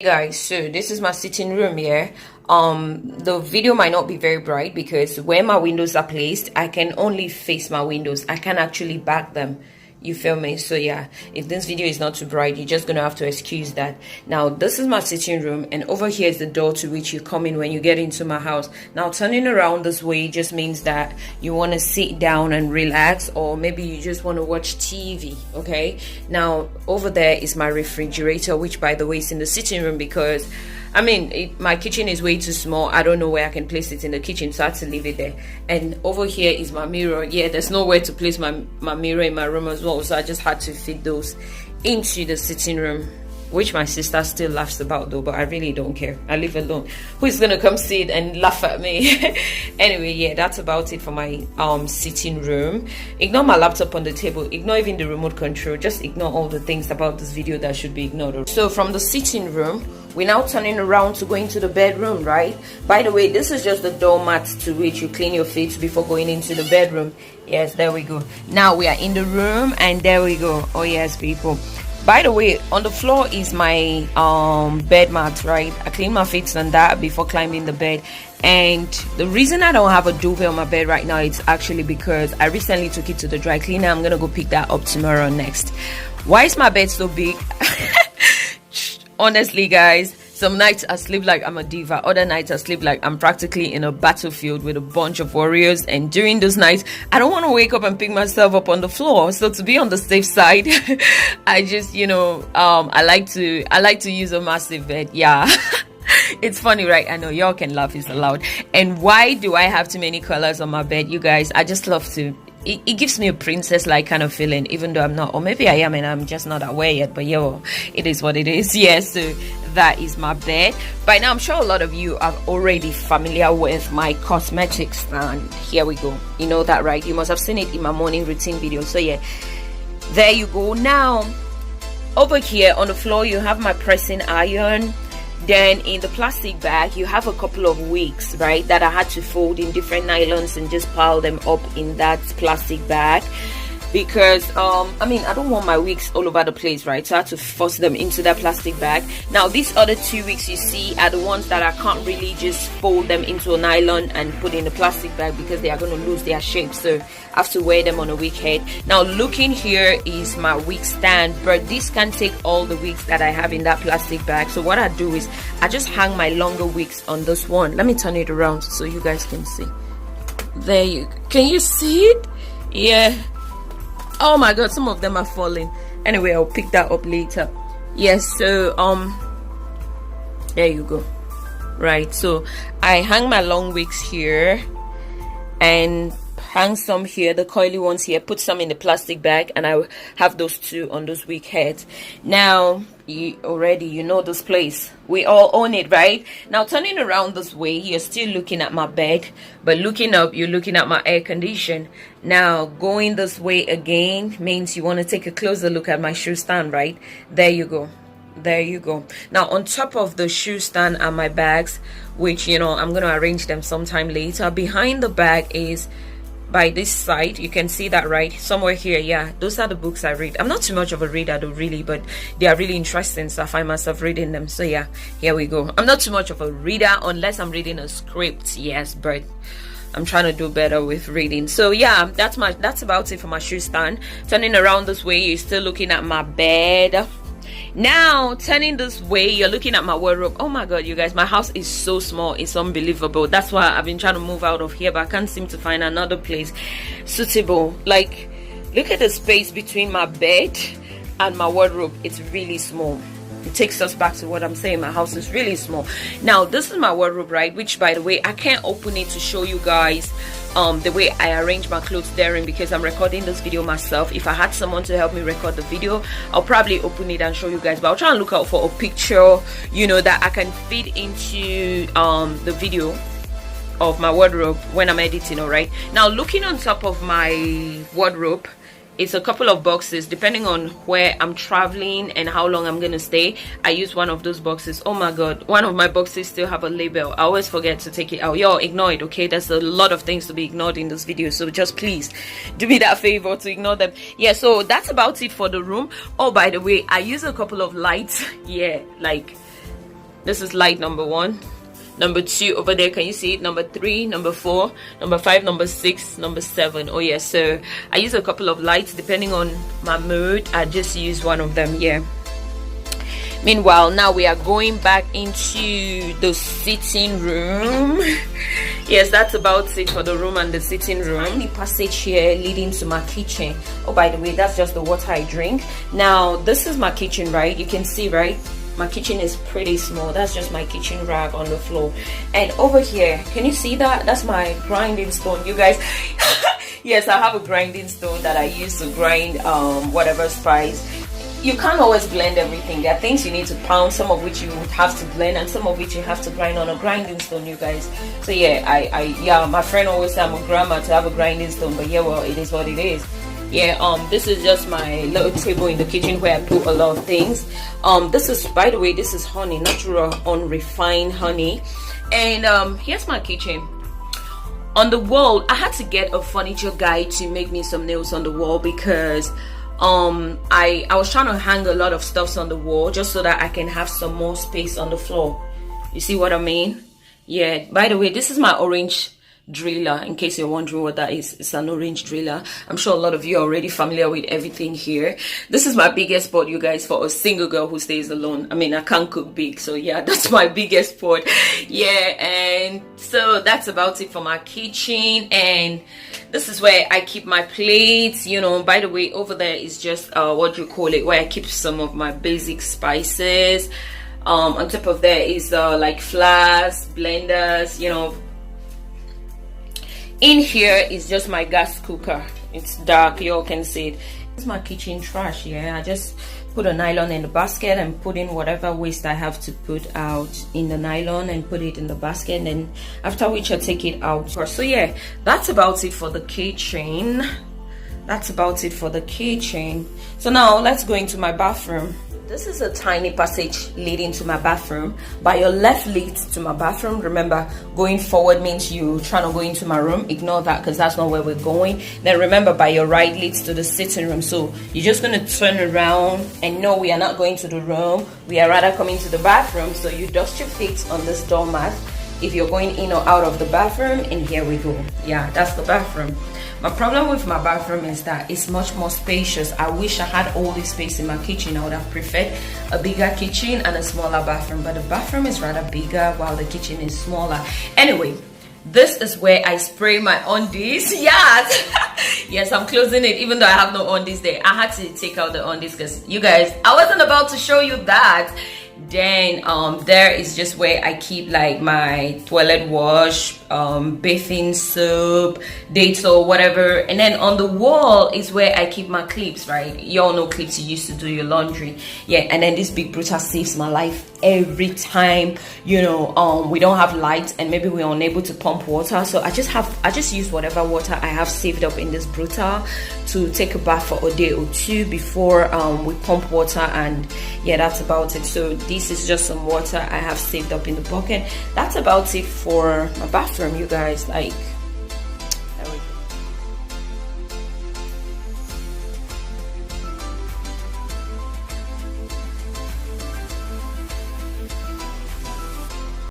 Guys, so this is my sitting room here. The video might not be very bright because where my windows are placed, I can only face my windows. I can't actually back them. You feel me? So yeah, if this video is not too bright, you're just gonna have to excuse that. Now this is my sitting room, and over here is the door to which you come in when you get into my house. Now turning around this way just means that you want to sit down and relax, or maybe you just want to watch TV. Okay, now over there is my refrigerator, which by the way is in the sitting room because I mean, my kitchen is way too small. I don't know where I can place it in the kitchen, so I had to leave it there. And over here is my mirror. Yeah, there's nowhere to place my mirror in my room as well, so I just had to fit those into the sitting room, which my sister still laughs about though, but I really don't care. I leave it alone. Who's gonna come sit and laugh at me? Anyway, yeah, that's about it for my sitting room. Ignore my laptop on the table, ignore even the remote control, just ignore all the things about this video that should be ignored. So from the sitting room, we're now turning around to go into the bedroom, right? By the way, this is just the doormat to which you clean your feet before going into the bedroom. Yes, there we go. Now we are in the room, and there we go. Oh yes, people. By the way, on the floor is my bed mat, right? I clean my feet on that before climbing the bed. And the reason I don't have a duvet on my bed right now, it's actually because I recently took it to the dry cleaner. I'm gonna go pick that up tomorrow next. Why is my bed so big? Honestly, guys, some nights I sleep like I'm a diva, other nights I sleep like I'm practically in a battlefield with a bunch of warriors, and during those nights I don't want to wake up and pick myself up on the floor. So to be on the safe side, I just, you know, I like to use a massive bed. Yeah. It's funny, right? I know y'all can laugh, it's allowed. And why do I have too many colors on my bed, you guys? I just love to. It gives me a princess-like kind of feeling, even though I'm not, or maybe I am and I'm just not aware yet, but yo, it is what it is. Yes, so that is my bed. By now I'm sure a lot of you are already familiar with my cosmetics stand. Here we go. You know that, right? You must have seen it in my morning routine video. So yeah, there you go. Now over here on the floor you have my pressing iron. Then in the plastic bag you have a couple of wigs, right, that I had to fold in different nylons and just pile them up in that plastic bag because I mean, I don't want my wigs all over the place, right? So I had to force them into that plastic bag. Now these other two wigs you see are the ones that I can't really just fold them into a nylon and put in the plastic bag because they are going to lose their shape, so I have to wear them on a wig head. Now looking here is my wig stand, but this can take all the wigs that I have in that plastic bag. So what I do is I just hang my longer wigs on this one. Let me turn it around so you guys can see. There you go. Can you see it? Yeah. Oh my god, some of them are falling. Anyway, I'll pick that up later. Yes, so there you go. Right, so I hang my long wigs here and hang some here, the coily ones here, put some in the plastic bag, and I have those two on those wig heads. Now you know this place, we all own it, right? Now turning around this way, you're still looking at my bed, but looking up, you're looking at my air condition. Now going this way again means you want to take a closer look at my shoe stand, right? There you go. There you go. Now on top of the shoe stand are my bags, which, you know, I'm gonna arrange them sometime later. Behind the bag is, by this side, you can see that, right? Somewhere here, yeah, those are the books I read. I'm not too much of a reader though, really, but they are really interesting, so I find myself reading them. So yeah, here we go. I'm not too much of a reader unless I'm reading a script, yes, but I'm trying to do better with reading. So yeah, that's about it for my shoe stand. Turning around this way, you're still looking at my bed. Now turning this way, you're looking at my wardrobe. Oh my god, you guys, my house is so small, it's unbelievable. That's why I've been trying to move out of here, but I can't seem to find another place suitable. Like, look at the space between my bed and my wardrobe. It's really small. It takes us back to what I'm saying. My house is really small. Now this is my wardrobe, right, which by the way I can't open it to show you guys the way I arrange my clothes therein because I'm recording this video myself. If I had someone to help me record the video, I'll probably open it and show you guys, but I'll try and look out for a picture, you know, that I can fit into the video of my wardrobe when I'm editing. All right, now looking on top of my wardrobe, it's a couple of boxes depending on where I'm traveling and how long I'm gonna stay. I use one of those boxes. Oh my god, one of my boxes still have a label. I always forget to take it out. Y'all ignore it, okay? There's a lot of things to be ignored in this video, so just please do me that favor to ignore them. Yeah, so that's about it for the room. Oh, by the way, I use a couple of lights. Yeah, like This is light number 1. Number 2 over there, can you see it? Number 3, number 4, number 5, number 6, number 7. Oh yeah, so I use a couple of lights depending on my mood. I just use one of them. Yeah. Meanwhile, now we are going back into the sitting room. Yes, that's about it for the room and the sitting room. Tiny passage here leading to my kitchen. Oh, by the way, that's just the water I drink. Now this is my kitchen, right? You can see, right? My kitchen is pretty small. That's just my kitchen rag on the floor. And over here, can you see that? That's my grinding stone, you guys. Yes, I have a grinding stone that I use to grind whatever spice. You can't always blend everything. There are things you need to pound, some of which you would have to blend, and some of which you have to grind on a grinding stone, you guys. So yeah, yeah, my friend always said I'm a grandma to have a grinding stone, but yeah, well, it is what it is. Yeah, this is just my little table in the kitchen where I put a lot of things. This is, by the way, this is honey, natural unrefined honey. And here's my kitchen. On the wall, I had to get a furniture guy to make me some nails on the wall, because I was trying to hang a lot of stuffs on the wall just so that I can have some more space on the floor. You see what I mean? Yeah, by the way, this is my orange driller, in case you're wondering what that is. It's an orange driller. I'm sure a lot of you are already familiar with everything here. This is my biggest pot, you guys, for a single girl who stays alone. I mean, I can't cook big, so yeah, that's my biggest pot. Yeah, and so that's about it for my kitchen. And this is where I keep my plates, you know. By the way, over there is just what you call it, where I keep some of my basic spices. On top of there is like flasks, blenders, you know. In here is just my gas cooker. It's dark, you all can see it. It's my kitchen trash. Yeah, I just put a nylon in the basket and put in whatever waste I have to put out in the nylon and put it in the basket, and then after which I take it out. So yeah, that's about it for the kitchen. That's about it for the kitchen. So now let's go into my bathroom. This is a tiny passage leading to my bathroom. By your left leads to my bathroom. Remember, going forward means you trying to go into my room. Ignore that, because that's not where we're going. Then remember, by your right leads to the sitting room. So you're just going to turn around, and no, we are not going to the room. We are rather coming to the bathroom. So you dust your feet on this doormat if you're going in or out of the bathroom, and here we go. Yeah, that's the bathroom. My problem with my bathroom is that it's much more spacious. I wish I had all this space in my kitchen. I would have preferred a bigger kitchen and a smaller bathroom, but the bathroom is rather bigger while the kitchen is smaller. Anyway, this is where I spray my undies. Yes. Yes, I'm closing it even though I have no undies there. I had to take out the undies because, you guys, I wasn't about to show you that. Then there is just where I keep like my toilet wash, bathing soap, Dettol, whatever. And then on the wall is where I keep my clips, right? You all know clips you use to do your laundry. Yeah, and then this big Bruta saves my life every time, you know, we don't have lights and maybe we're unable to pump water. So I just use whatever water I have saved up in this Bruta to take a bath for a day or two before we pump water. And yeah, that's about it. So this is just some water I have saved up in the bucket. That's about it for my bathroom, you guys. Like,